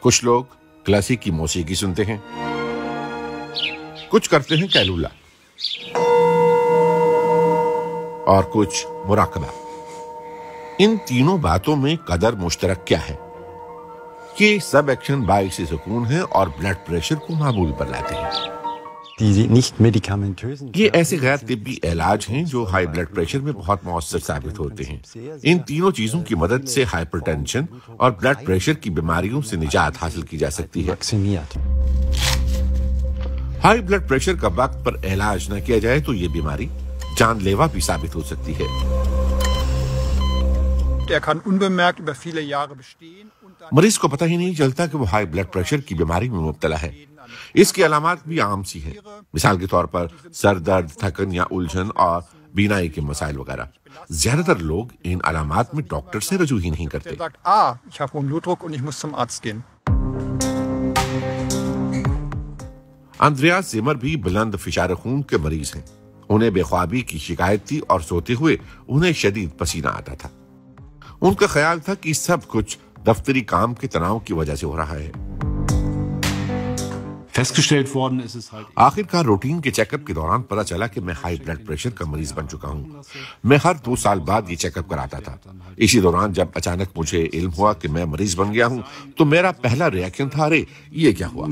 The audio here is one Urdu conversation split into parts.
کچھ لوگ کلاسیکی موسیقی سنتے ہیں، کچھ کرتے ہیں کیلولا اور کچھ مراقبہ۔ ان تینوں باتوں میں قدر مشترک کیا ہے؟ یہ سب ایکشن باعث سکون ہے اور بلڈ پریشر کو معمول پر لاتے ہیں۔ یہ ایسے غیر طبی علاج ہیں جو ہائی بلڈ پریشر میں بہت مؤثر ثابت ہوتے ہیں۔ ان تینوں چیزوں کی مدد سے ہائپر ٹینشن اور بلڈ پریشر کی بیماریوں سے نجات حاصل کی جا سکتی ہے۔ ہائی بلڈ پریشر کا وقت پر علاج نہ کیا جائے تو یہ بیماری جان لیوا بھی ثابت ہو سکتی ہے۔ مریض کو پتہ ہی نہیں چلتا کہ وہ ہائی بلڈ پریشر کی بیماری میں مبتلا ہے۔ اس کی علامات بھی عام سی ہیں، مثال کے طور پر سر درد، تھکن یا الجھن اور بینائی کے مسائل وغیرہ۔ زیادہ تر لوگ ان علامات میں ڈاکٹر سے رجوع ہی نہیں کرتے۔ اندریاس زیمر بھی بلند فشار خون کے مریض ہیں۔ انہیں بے خوابی کی شکایت تھی اور سوتے ہوئے انہیں شدید پسینہ آتا تھا۔ ان کا خیال تھا کہ سب کچھ دفتری کام کے تناؤ کی وجہ سے ہو رہا ہے۔ آخر کار روٹین کے چیک اپ کے دوران پتا چلا کہ میں ہائی بلڈ پریشر کا مریض بن چکا ہوں۔ میں ہر 2 سال بعد یہ چیک اپ کراتا تھا۔ اسی دوران جب اچانک مجھے علم ہوا کہ میں مریض بن گیا ہوں تو میرا پہلا ریاکشن تھا، ارے یہ کیا ہوا؟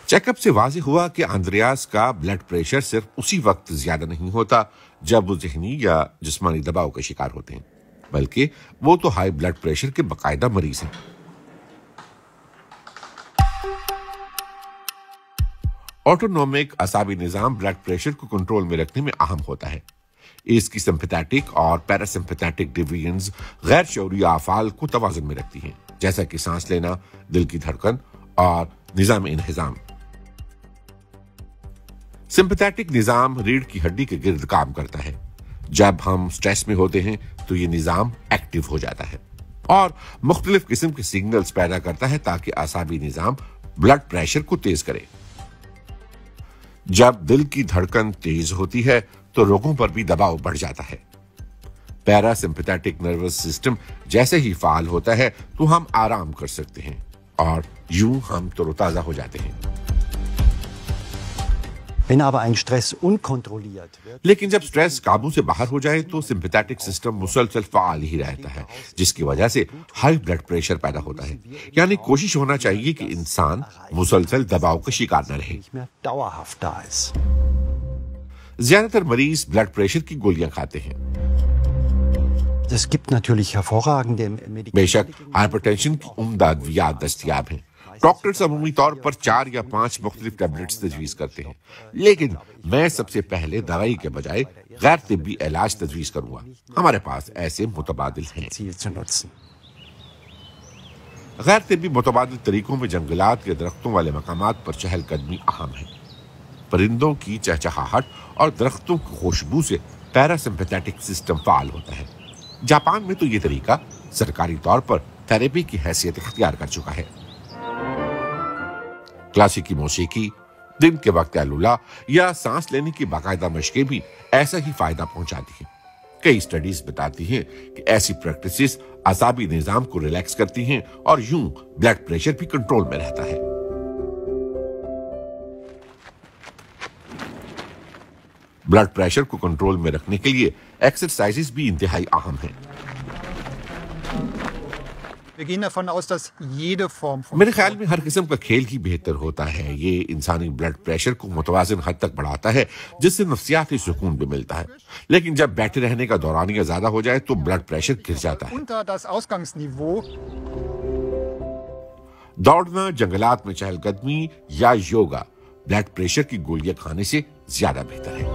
چیک اپ سے واضح ہوا کہ اندریاس کا بلڈ پریشر صرف اسی وقت زیادہ نہیں ہوتا جب وہ ذہنی یا جسمانی دباؤ کا شکار ہوتے ہیں، بلکہ وہ تو ہائی بلڈ پریشر کے باقاعدہ مریض ہیں۔ آٹونومک اعصابی نظام بلڈ پریشر کو کنٹرول میں رکھنے میں اہم ہوتا ہے۔ اس کی سمپیتھیٹک اور پیراسمپیتھیٹک ڈویژنز غیر شعوری افعال کو توازن میں رکھتی ہیں، جیسا کہ سانس لینا، دل کی دھڑکن اور نظام انہضام۔ سمپیتھیٹک نظام ریڑھ کی ہڈی کے گرد کام کرتا ہے۔ جب ہم سٹریس میں ہوتے ہیں تو یہ نظام ایکٹیو ہو جاتا ہے اور مختلف قسم کے سگنلز پیدا کرتا ہے تاکہ اعصابی نظام بلڈ پریشر کو تیز کرے۔ جب دل کی دھڑکن تیز ہوتی ہے تو رگوں پر بھی دباؤ بڑھ جاتا ہے۔ پیرا سمپیتھیٹک نروس سسٹم جیسے ہی فعال ہوتا ہے تو ہم آرام کر سکتے ہیں اور یوں ہم تر و تازہ ہو جاتے ہیں۔ لیکن جب سٹریس قابو سے باہر ہو جائے تو سمپیتھیٹک سسٹم مسلسل فعال ہی رہتا ہے، جس کی وجہ سے ہائی بلڈ پریشر پیدا ہوتا ہے۔ یعنی کوشش ہونا چاہیے کہ انسان مسلسل دباؤ کا شکار نہ رہے۔ زیادہ تر مریض بلڈ پریشر کی گولیاں کھاتے ہیں۔ بے شک ہائپر ٹینشن کی عمدہ ادویات دستیاب ہیں۔ ڈاکٹرز عمومی طور پر 4 یا 5 مختلف ٹیبلٹس تجویز کرتے ہیں، لیکن میں سب سے پہلے دوائی کے بجائے غیر طبی علاج تجویز کروں گا۔ ہمارے پاس ایسے متبادل ہیں۔ غیر طبی متبادل طریقوں میں جنگلات کے درختوں والے مقامات پر چہل قدمی اہم ہے۔ پرندوں کی چہچہاہٹ اور درختوں کی خوشبو سے پیرا سمپیتھیٹک سسٹم فعال ہوتا ہے۔ جاپان میں تو یہ طریقہ سرکاری طور پر تھراپی کی حیثیت اختیار کر چکا ہے۔ کلاسیکی موسیقی، دن کے وقت کیلولا یا سانس لینے کی باقاعدہ مشقیں بھی ایسا ہی فائدہ پہنچاتی ہیں۔ کئی سٹڈیز بتاتی ہیں کہ ایسی پریکٹسز اعصابی نظام کو ریلیکس کرتی ہیں اور یوں بلڈ پریشر بھی کنٹرول میں رہتا ہے۔ بلڈ پریشر کو کنٹرول میں رکھنے کے لیے ایکسرسائزز بھی انتہائی اہم ہیں۔ میرے خیال میں ہر قسم کا کھیل ہی بہتر ہوتا ہے۔ یہ انسانی بلڈ پریشر کو متوازن حد تک بڑھاتا ہے، جس سے نفسیاتی سکون بھی ملتا ہے۔ لیکن جب بیٹھے رہنے کا دورانیہ زیادہ ہو جائے تو بلڈ پریشر گر جاتا ہے۔ دوڑنا، جنگلات میں چہل قدمی یا یوگا بلڈ پریشر کی گولیاں کھانے سے زیادہ بہتر ہے۔